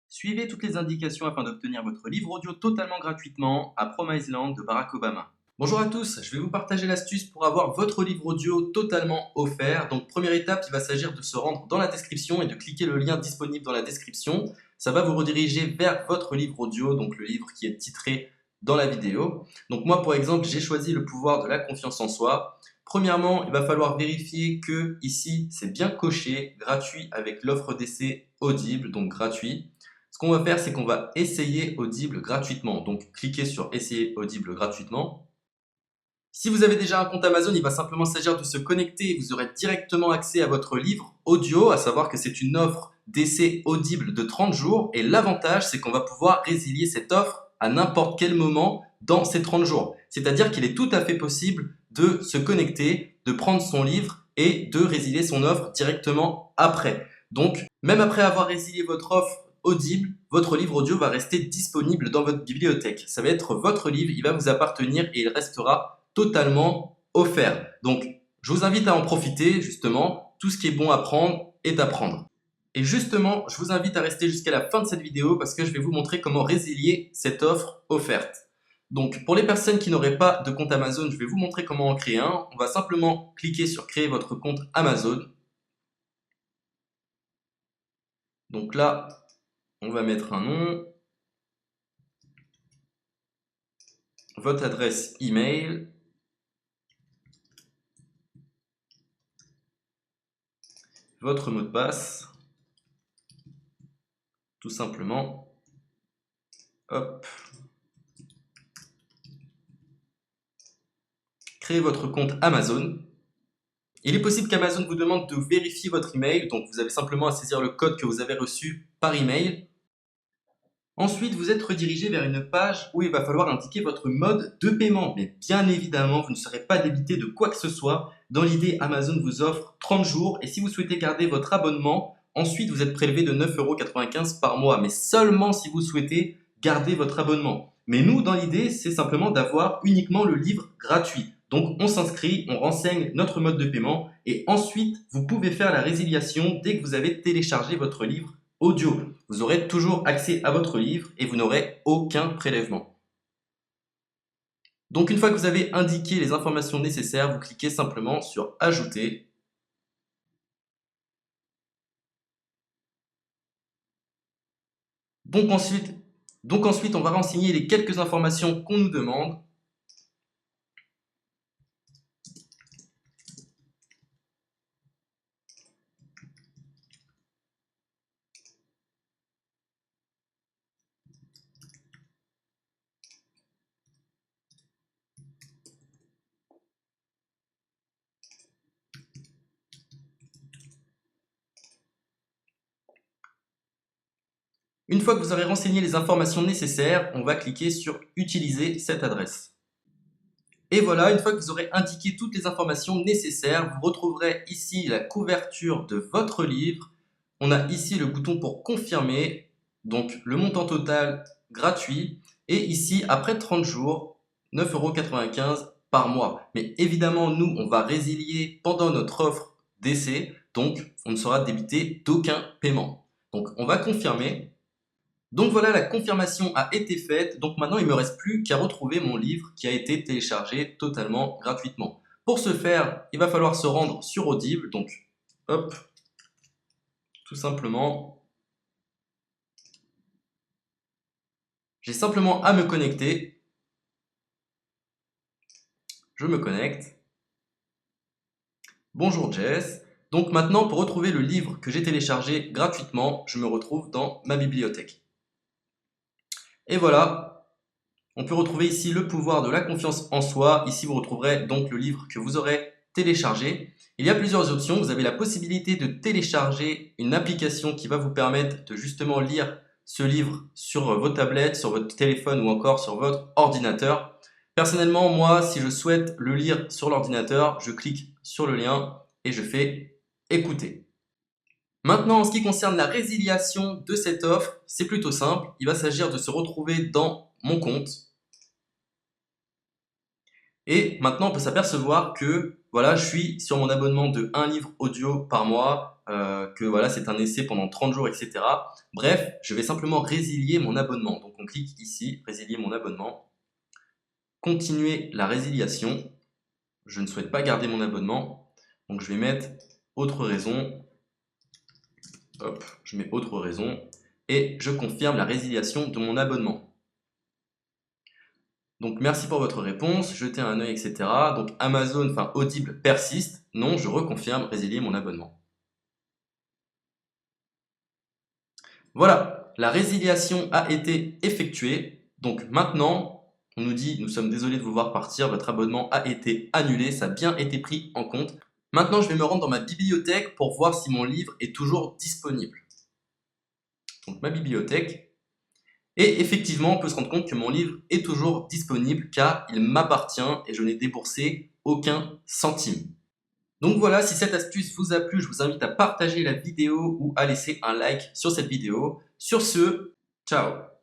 Suivez toutes les indications afin d'obtenir votre livre audio totalement gratuitement à Promise Land de Barack Obama. Bonjour à tous, je vais vous partager l'astuce pour avoir votre livre audio totalement offert. Donc première étape, il va s'agir de se rendre dans la description et de cliquer le lien disponible dans la description. Ça va vous rediriger vers votre livre audio, donc le livre qui est titré dans la vidéo. Donc moi par exemple, j'ai choisi le pouvoir de la confiance en soi. Premièrement, il va falloir vérifier que ici c'est bien coché, gratuit avec l'offre d'essai Audible, donc gratuit. Ce qu'on va faire, c'est qu'on va essayer Audible gratuitement. Donc, cliquez sur Essayer Audible gratuitement. Si vous avez déjà un compte Amazon, il va simplement s'agir de se connecter et vous aurez directement accès à votre livre audio, à savoir que c'est une offre d'essai Audible de 30 jours. Et l'avantage, c'est qu'on va pouvoir résilier cette offre à n'importe quel moment dans ces 30 jours. C'est-à-dire qu'il est tout à fait possible de se connecter, de prendre son livre et de résilier son offre directement après. Donc, même après avoir résilié votre offre Audible, votre livre audio va rester disponible dans votre bibliothèque. Ça va être votre livre, il va vous appartenir et il restera totalement offert. Donc, je vous invite à en profiter, justement. Tout ce qui est bon à prendre est à prendre. Et justement, je vous invite à rester jusqu'à la fin de cette vidéo parce que je vais vous montrer comment résilier cette offre offerte. Donc, pour les personnes qui n'auraient pas de compte Amazon, je vais vous montrer comment en créer un. On va simplement cliquer sur créer votre compte Amazon. Donc là, on va mettre un nom, votre adresse email, votre mot de passe, tout simplement. Hop. Créez votre compte Amazon. Il est possible qu'Amazon vous demande de vérifier votre email, donc vous avez simplement à saisir le code que vous avez reçu par email. Ensuite, vous êtes redirigé vers une page où il va falloir indiquer votre mode de paiement. Mais bien évidemment, vous ne serez pas débité de quoi que ce soit. Dans l'idée, Amazon vous offre 30 jours et si vous souhaitez garder votre abonnement, ensuite vous êtes prélevé de 9,95 € par mois, mais seulement si vous souhaitez garder votre abonnement. Mais nous, dans l'idée, c'est simplement d'avoir uniquement le livre gratuit. Donc on s'inscrit, on renseigne notre mode de paiement et ensuite vous pouvez faire la résiliation dès que vous avez téléchargé votre livre audio. Vous aurez toujours accès à votre livre et vous n'aurez aucun prélèvement. Donc une fois que vous avez indiqué les informations nécessaires, vous cliquez simplement sur Ajouter. Donc ensuite, on va renseigner les quelques informations qu'on nous demande. Une fois que vous aurez renseigné les informations nécessaires, on va cliquer sur Utiliser cette adresse. Et voilà, une fois que vous aurez indiqué toutes les informations nécessaires, vous retrouverez ici la couverture de votre livre. On a ici le bouton pour confirmer, donc le montant total gratuit. Et ici, après 30 jours, 9,95 € par mois. Mais évidemment, nous, on va résilier pendant notre offre d'essai, donc on ne sera débité d'aucun paiement. Donc on va confirmer. Donc voilà, la confirmation a été faite, donc maintenant il ne me reste plus qu'à retrouver mon livre qui a été téléchargé totalement gratuitement. Pour ce faire, il va falloir se rendre sur Audible, donc hop, tout simplement, j'ai simplement à me connecter, je me connecte, bonjour Jess, donc maintenant pour retrouver le livre que j'ai téléchargé gratuitement, je me retrouve dans ma bibliothèque. Et voilà, on peut retrouver ici le pouvoir de la confiance en soi. Ici, vous retrouverez donc le livre que vous aurez téléchargé. Il y a plusieurs options. Vous avez la possibilité de télécharger une application qui va vous permettre de justement lire ce livre sur vos tablettes, sur votre téléphone ou encore sur votre ordinateur. Personnellement, moi, si je souhaite le lire sur l'ordinateur, je clique sur le lien et je fais écouter. Maintenant, en ce qui concerne la résiliation de cette offre, c'est plutôt simple. Il va s'agir de se retrouver dans mon compte. Et maintenant, on peut s'apercevoir que voilà, je suis sur mon abonnement de 1 livre audio par mois. que voilà, c'est un essai pendant 30 jours, etc. Bref, je vais simplement résilier mon abonnement. Donc on clique ici, résilier mon abonnement, continuer la résiliation. Je ne souhaite pas garder mon abonnement, donc je vais mettre autre raison. Hop, je mets autre raison et je confirme la résiliation de mon abonnement. Donc merci pour votre réponse, jetez un œil, etc. Donc Amazon, enfin Audible persiste. Non, je reconfirme, résilier mon abonnement. Voilà, la résiliation a été effectuée. Donc maintenant, on nous dit, nous sommes désolés de vous voir partir, votre abonnement a été annulé, ça a bien été pris en compte. Maintenant, je vais me rendre dans ma bibliothèque pour voir si mon livre est toujours disponible. Donc ma bibliothèque. Et effectivement, on peut se rendre compte que mon livre est toujours disponible car il m'appartient et je n'ai déboursé aucun centime. Donc voilà, si cette astuce vous a plu, je vous invite à partager la vidéo ou à laisser un like sur cette vidéo. Sur ce, ciao!